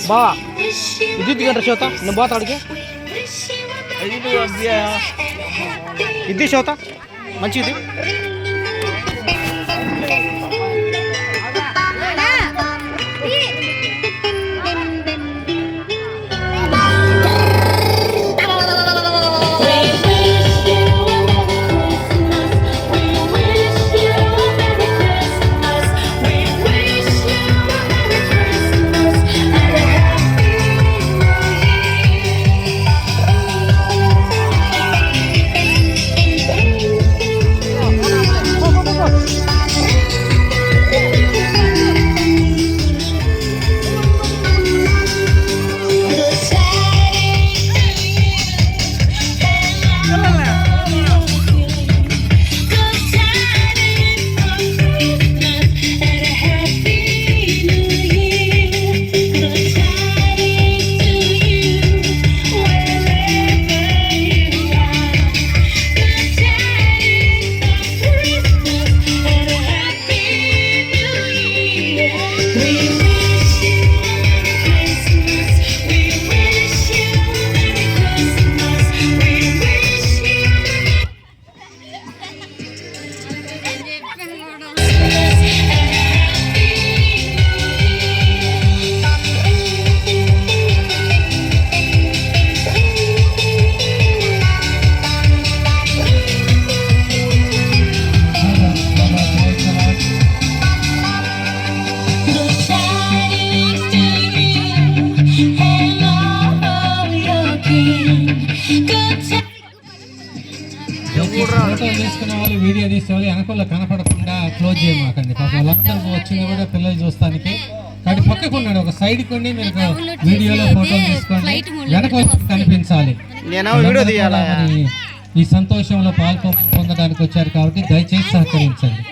బావా విద్యుత్ గంట చోత నేను పోతా అడిగి విద్యుత్ చోత మంచిది. ఫోటోలు తీసుకునే వాళ్ళు, వీడియో తీసే వాళ్ళు వెనకాల కనపడకుండా క్లోజ్ చేయమాకండి. పాపం వాళ్ళందరూ వచ్చింది కూడా పిల్లలు చూస్తానికి. కాబట్టి పక్కకు ఉన్నాడు, ఒక సైడ్ కొండి మీరు వీడియోలో ఫోటోలు తీసుకోండి, వెనక కనిపించాలి. ఈ సంతోషంలో పొందడానికి వచ్చారు కాబట్టి దయచేసి సహకరించండి.